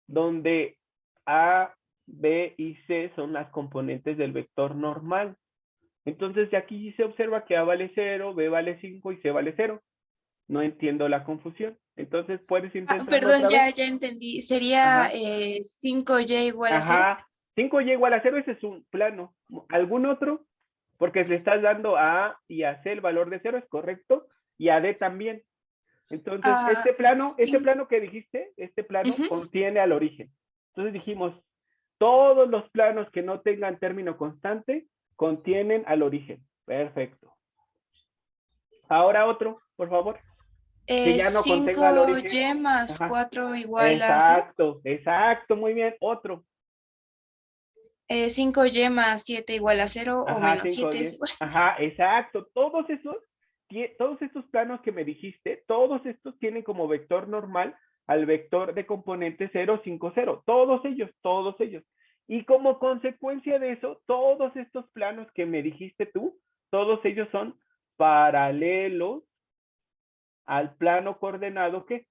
Donde A, B y C son las componentes del vector normal. Entonces, de aquí se observa que A vale 0, B vale 5 y C vale 0. No entiendo la confusión. Entonces, ¿puedes intentarlo Perdón, otra vez? ya entendí. Sería Ajá. 5y igual a 0. Ajá. 5y igual a 0, ese es un plano. ¿Algún otro? Porque le estás dando a A y a C el valor de 0, ¿es correcto? Y a D también. Entonces, este plano que dijiste, este plano contiene al origen. Entonces dijimos, todos los planos que no tengan término constante contienen al origen. Perfecto. Ahora otro, por favor. Que ya no contenga al origen. 5y más Ajá. 4 igual a 0. Exacto, muy bien. Otro. 5y más 7 igual a 0 o Ajá, menos 5, 7 es 10. igual. Ajá, exacto. Todos estos planos que me dijiste, todos estos tienen como vector normal al vector de componente 0, 5, 0. Todos ellos. Y como consecuencia de eso, todos estos planos que me dijiste tú, todos ellos son paralelos al plano coordenado, ¿qué?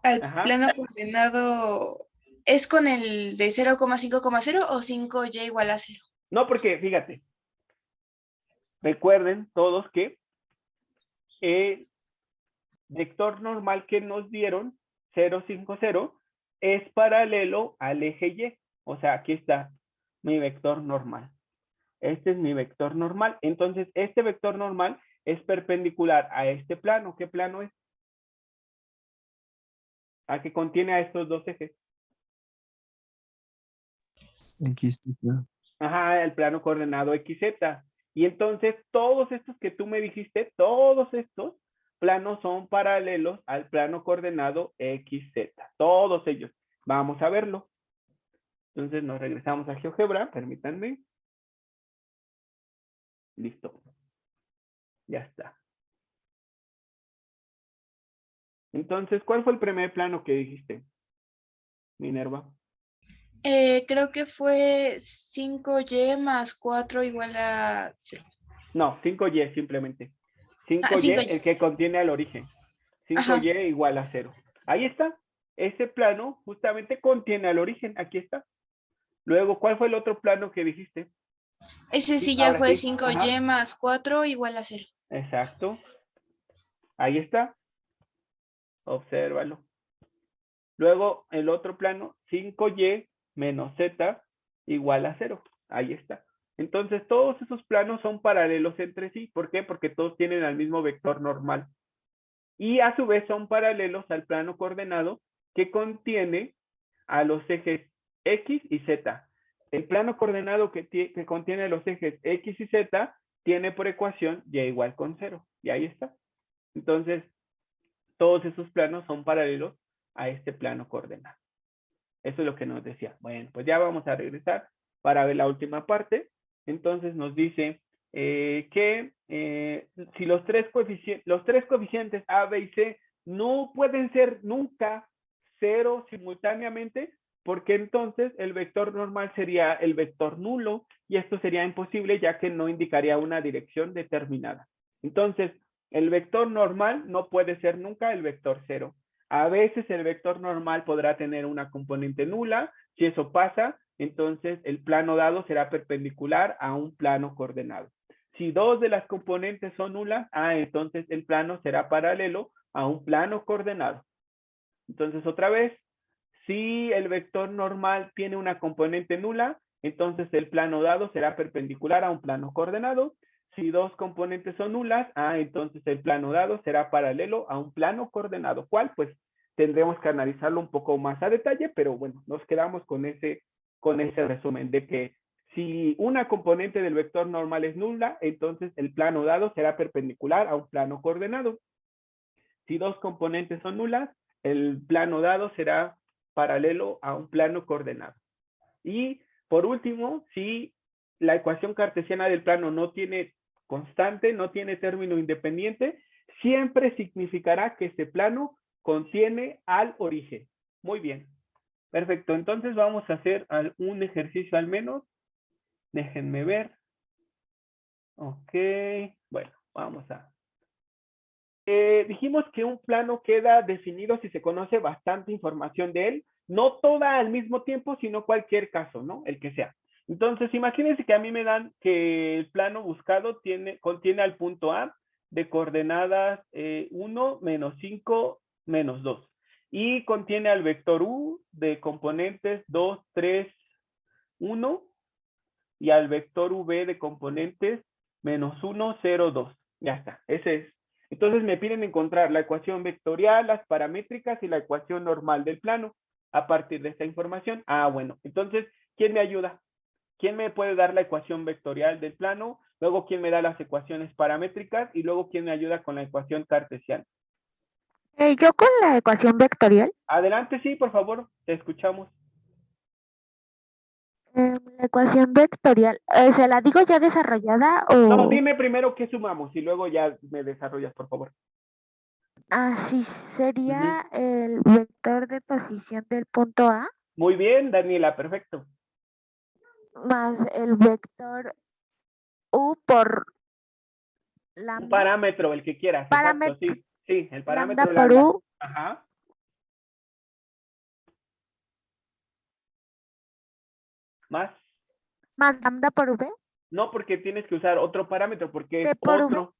Al Ajá. plano coordenado, ¿es con el de 0,5,0 o 5y igual a 0? No, porque fíjate, recuerden todos que el vector normal que nos dieron, 0, 5, 0, es paralelo al eje Y. O sea, aquí está mi vector normal. Este es mi vector normal. Entonces, este vector normal es perpendicular a este plano. ¿Qué plano es? A que contiene a estos dos ejes. XZ. Ajá, el plano coordenado XZ. Y entonces, todos estos que tú me dijiste, todos estos planos son paralelos al plano coordenado XZ. Todos ellos. Vamos a verlo. Entonces, nos regresamos a GeoGebra. Permítanme. Listo. Ya está. Entonces, ¿cuál fue el primer plano que dijiste, Minerva? Creo que fue 5y más 4 igual a 0. No, 5y simplemente. 5y, 5y. el que contiene al origen. 5y Ajá. igual a 0. Ahí está. Ese plano justamente contiene al origen. Aquí está. Luego, ¿cuál fue el otro plano que dijiste? Ese sí Sí, ya ahora fue sí. 5y Ajá. más 4 igual a 0. Exacto. Ahí está. Obsérvalo. Luego, el otro plano, 5y menos z igual a 0. Ahí está. Entonces, todos esos planos son paralelos entre sí. ¿Por qué? Porque todos tienen el mismo vector normal. Y a su vez son paralelos al plano coordenado que contiene a los ejes X y Z. El plano coordenado que contiene los ejes X y Z tiene por ecuación y igual con 0. Y ahí está. Entonces, todos esos planos son paralelos a este plano coordenado. Eso es lo que nos decía. Bueno, pues ya vamos a regresar para ver la última parte. Entonces nos dice que si los tres coeficientes A, B y C no pueden ser nunca 0 simultáneamente, porque entonces el vector normal sería el vector nulo y esto sería imposible ya que no indicaría una dirección determinada. Entonces, el vector normal no puede ser nunca el vector 0. A veces el vector normal podrá tener una componente nula. Si eso pasa, entonces el plano dado será perpendicular a un plano coordenado. Si dos de las componentes son nulas, entonces el plano será paralelo a un plano coordenado. Entonces, otra vez, si el vector normal tiene una componente nula, entonces el plano dado será perpendicular a un plano coordenado. Si dos componentes son nulas, entonces el plano dado será paralelo a un plano coordenado. ¿Cuál? Pues tendremos que analizarlo un poco más a detalle, pero bueno, nos quedamos con ese resumen de que si una componente del vector normal es nula, entonces el plano dado será perpendicular a un plano coordenado. Si dos componentes son nulas, el plano dado será paralelo a un plano coordenado. Y por último, si la ecuación cartesiana del plano no tiene constante, no tiene término independiente, siempre significará que este plano contiene al origen. Muy bien. Perfecto. Entonces vamos a hacer un ejercicio al menos. Déjenme ver. Ok. Bueno, vamos a... dijimos que un plano queda definido si se conoce bastante información de él. No toda al mismo tiempo, sino cualquier caso, ¿no? El que sea. Entonces, imagínense que a mí me dan que el plano buscado contiene al punto A de coordenadas 1, menos 5, menos 2. Y contiene al vector U de componentes 2, 3, 1 y al vector V de componentes menos 1, 0, 2. Ya está, ese es. Entonces me piden encontrar la ecuación vectorial, las paramétricas y la ecuación normal del plano a partir de esta información. Bueno, entonces, ¿quién me ayuda? ¿Quién me puede dar la ecuación vectorial del plano? Luego, ¿quién me da las ecuaciones paramétricas? Y luego, ¿quién me ayuda con la ecuación cartesiana? Yo con la ecuación vectorial. Adelante, sí, por favor, te escuchamos. La ecuación vectorial, ¿se la digo ya desarrollada o...? No, dime primero qué sumamos y luego ya me desarrollas, por favor. Sí, sería el vector de posición del punto A Muy bien, Daniela, perfecto. más el vector U por Un lambda. parámetro, el que quieras, exacto, sí. Sí, el parámetro Lambda por U. Ajá. ¿Más? Más lambda por V. No, porque tienes que usar otro parámetro, porque es T por V. otro.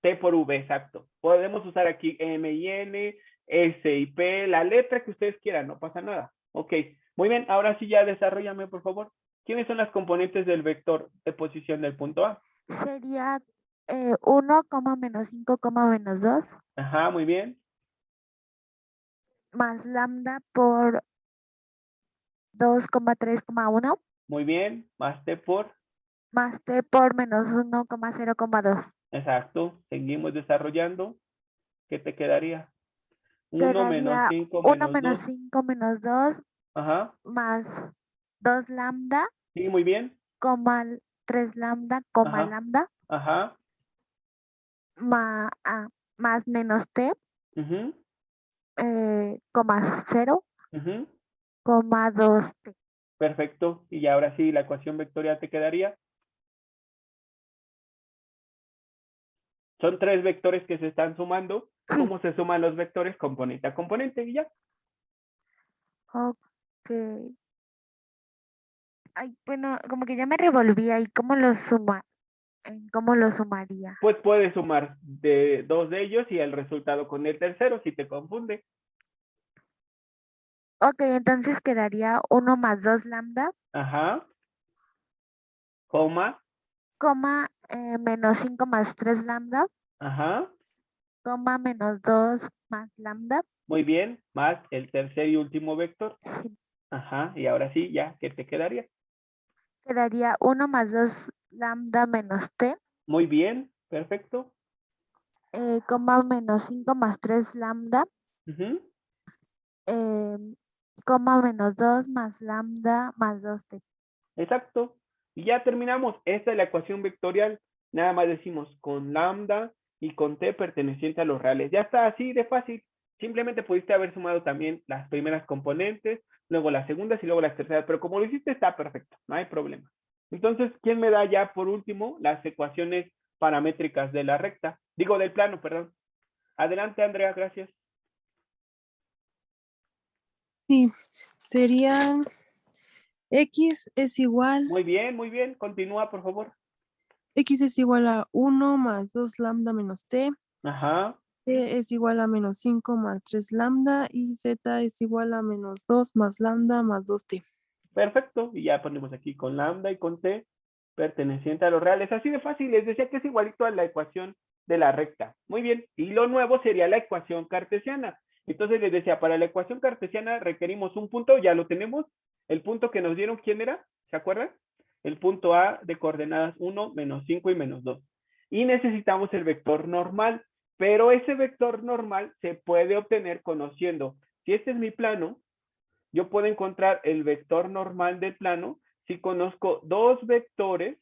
T por V, exacto. Podemos usar aquí M y N, S y P, la letra que ustedes quieran, no pasa nada. Ok, muy bien, ahora sí ya desarrollame, por favor. ¿Quiénes son las componentes del vector de posición del punto A? Sería 1, menos 5, menos 2. Ajá, muy bien. Más lambda por 2, 3, 1. Muy bien, más T por... Más T por menos 1, 0, 2. Exacto, seguimos desarrollando. ¿Qué te quedaría? 1 menos Quedaría 5 1 menos menos 2. 5 menos 2 Ajá, más 2 lambda, sí, muy bien. 3 lambda, Ajá, lambda, ajá. más menos t, Ujú, coma 0, ujú. 2t. Perfecto. Y ahora sí, la ecuación vectorial te quedaría. Son 3 vectores que se están sumando. Sí. ¿Cómo se suman los vectores? Componente a componente y ya. Ok. Ay, bueno, como que ya me revolví ahí. ¿Cómo lo sumaría? Pues puedes sumar de 2 de ellos y el resultado con el tercero si te confunde. Ok, entonces quedaría 1 más 2 lambda, Ajá. Coma. menos 5 más 3 lambda, Ajá. menos 2 más lambda. Muy bien. Más el tercer y último vector. Sí. Ajá. Y ahora sí, ya, ¿qué te quedaría? Quedaría 1 más 2 lambda menos t, Muy bien. Perfecto. menos 5 más 3 lambda, Ujú. menos 2 más lambda más 2t. Exacto. Y ya terminamos. Esta es la ecuación vectorial. Nada más decimos con lambda y con t perteneciente a los reales. Ya está así de fácil. Simplemente pudiste haber sumado también las primeras componentes, luego las segundas y luego las terceras. Pero como lo hiciste está perfecto. No hay problema. Entonces, ¿quién me da ya por último las ecuaciones paramétricas de la recta? Digo, del plano, perdón. Adelante, Andrea, gracias. Sí, serían X es igual, Muy bien, muy bien. Continúa, por favor. X es igual a 1 más 2 lambda menos T, Ajá. T es igual a menos 5 más 3 lambda y Z es igual a menos 2 más lambda más 2T. Perfecto, y ya ponemos aquí con lambda y con t perteneciente a los reales. Así de fácil, les decía que es igualito a la ecuación de la recta. Muy bien, y lo nuevo sería la ecuación cartesiana. Entonces les decía, para la ecuación cartesiana requerimos un punto, ya lo tenemos. El punto que nos dieron, ¿quién era? ¿Se acuerdan? El punto A de coordenadas 1, menos 5 y menos 2. Y necesitamos el vector normal, pero ese vector normal se puede obtener conociendo, si este es mi plano, yo puedo encontrar el vector normal del plano si conozco dos vectores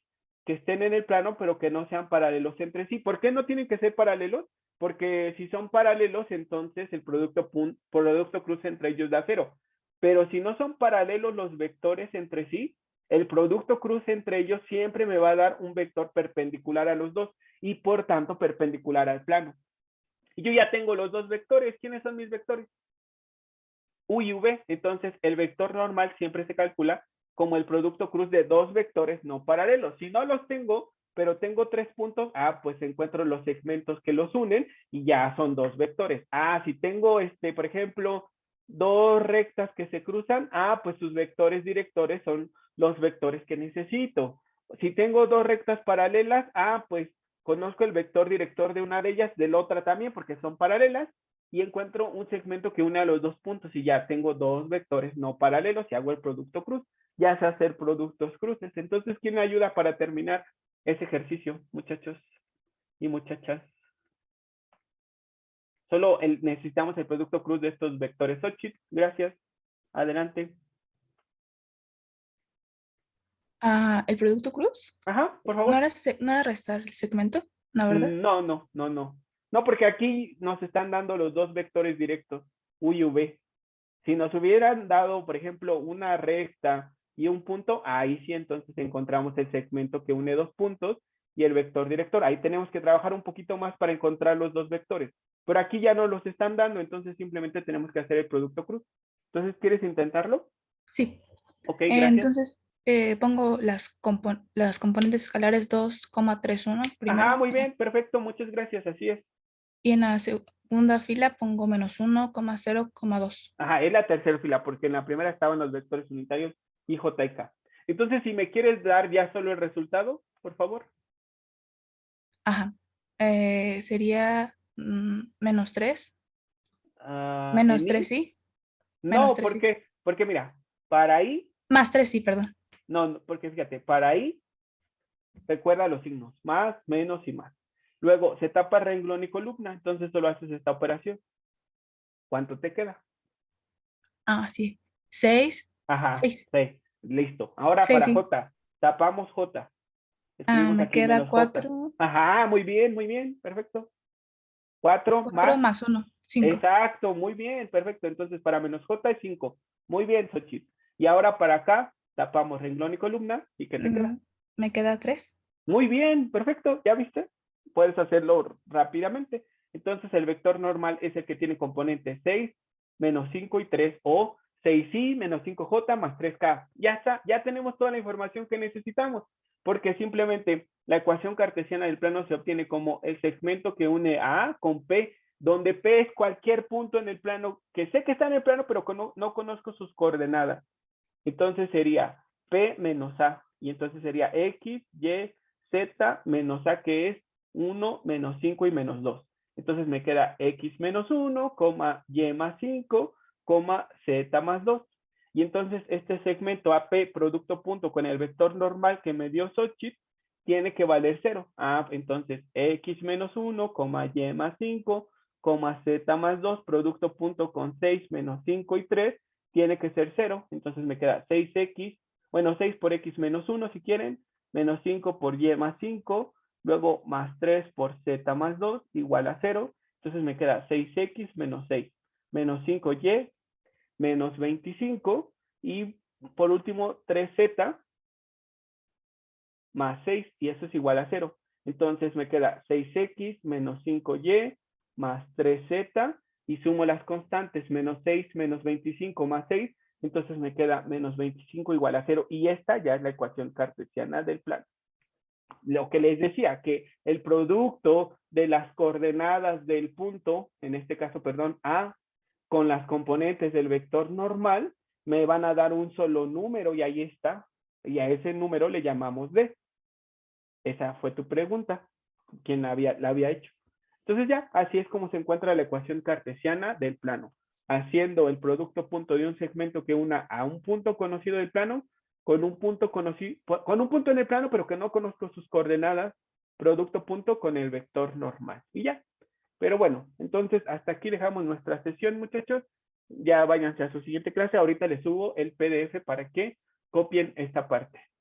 que estén en el plano, pero que no sean paralelos entre sí. ¿Por qué no tienen que ser paralelos? Porque si son paralelos, entonces el producto cruz entre ellos da 0. Pero si no son paralelos los vectores entre sí, el producto cruz entre ellos siempre me va a dar un vector perpendicular a los dos y por tanto perpendicular al plano. Y yo ya tengo los dos vectores. ¿Quiénes son mis vectores? U y V. Entonces el vector normal siempre se calcula como el producto cruz de dos vectores no paralelos. Si no los tengo, pero tengo 3 puntos, pues encuentro los segmentos que los unen y ya son dos vectores. Si tengo, por ejemplo, dos rectas que se cruzan, pues sus vectores directores son los vectores que necesito. Si tengo dos rectas paralelas, pues conozco el vector director de una de ellas, de la otra también, porque son paralelas, y encuentro un segmento que une a los dos puntos y ya tengo dos vectores no paralelos y hago el producto cruz. Ya sé hacer productos cruces. Entonces, ¿quién me ayuda para terminar ese ejercicio, muchachos y muchachas? Solo necesitamos el producto cruz de estos vectores. Xochitl, gracias. Adelante. ¿El producto cruz? Ajá, por favor. ¿No era restar el segmento? ¿No, verdad? No. No, porque aquí nos están dando los dos vectores directos, U y V. Si nos hubieran dado, por ejemplo, una recta y un punto, ahí sí entonces encontramos el segmento que une dos puntos y el vector director. Ahí tenemos que trabajar un poquito más para encontrar los dos vectores. Pero aquí ya no los están dando, entonces simplemente tenemos que hacer el producto cruz. Entonces, ¿quieres intentarlo? Sí. Ok, gracias. Entonces, pongo las componentes escalares 2,31 primero. Ajá, muy bien, perfecto, muchas gracias, así es. Y en la segunda fila pongo -1,0,2. Ajá, es la tercera fila, porque en la primera estaban los vectores unitarios y J y K. Entonces, si me quieres dar ya solo el resultado, por favor. Ajá. Sería -3. -3, sí. No, -3, ¿por sí. qué? Porque mira, para ahí, +3, sí, perdón. no, porque fíjate, para ahí, recuerda los signos, más, menos y más. Luego, se tapa renglón y columna, entonces solo haces esta operación. ¿Cuánto te queda? Sí. 6. Ajá, 6. 6. Listo. Ahora 6, para sí. J, tapamos J. Escribimos Me aquí queda menos J. 4. Ajá, muy bien, perfecto. 4 4 más. más 1, 5. Exacto, muy bien, perfecto. Entonces, para menos J es 5. Muy bien, Xochitl. Y ahora para acá, tapamos renglón y columna. ¿Y qué te queda? Me queda 3. Muy bien, perfecto. ¿Ya viste? Puedes hacerlo rápidamente. Entonces, el vector normal es el que tiene componentes 6, menos 5 y 3, o 6i menos 5j más 3k. Ya está, ya tenemos toda la información que necesitamos, porque simplemente la ecuación cartesiana del plano se obtiene como el segmento que une a A con P, donde P es cualquier punto en el plano, que sé que está en el plano, pero no conozco sus coordenadas. Entonces sería P menos A, y entonces sería X, Y, Z menos A, que es 1, menos 5 y menos 2. Entonces me queda X menos 1, Y más 5, Z más 2. Y entonces este segmento AP producto punto con el vector normal que me dio Xochitl tiene que valer 0. Entonces X menos 1, Y más 5, Z más 2 producto punto con 6 menos 5 y 3 tiene que ser 0. Entonces me queda 6x, bueno, 6 por x menos 1 si quieren, menos 5 por y más 5, luego más 3 por z más 2 igual a 0. Entonces me queda 6x menos 6, menos 5y, menos 25, y por último 3z más 6, y eso es igual a 0. Entonces me queda 6x menos 5y más 3z, y sumo las constantes, menos 6 menos 25 más 6, entonces me queda menos 25 igual a 0, y esta ya es la ecuación cartesiana del plano. Lo que les decía, que el producto de las coordenadas del punto, en este caso, perdón, A, con las componentes del vector normal, me van a dar un solo número, y ahí está, y a ese número le llamamos D. Esa fue tu pregunta, ¿quién la había hecho? Entonces ya, así es como se encuentra la ecuación cartesiana del plano, haciendo el producto punto de un segmento que una a un punto conocido del plano con un punto en el plano, pero que no conozco sus coordenadas, producto punto con el vector normal. Y ya. Pero bueno, entonces hasta aquí dejamos nuestra sesión, muchachos. Ya váyanse a su siguiente clase. Ahorita les subo el PDF para que copien esta parte.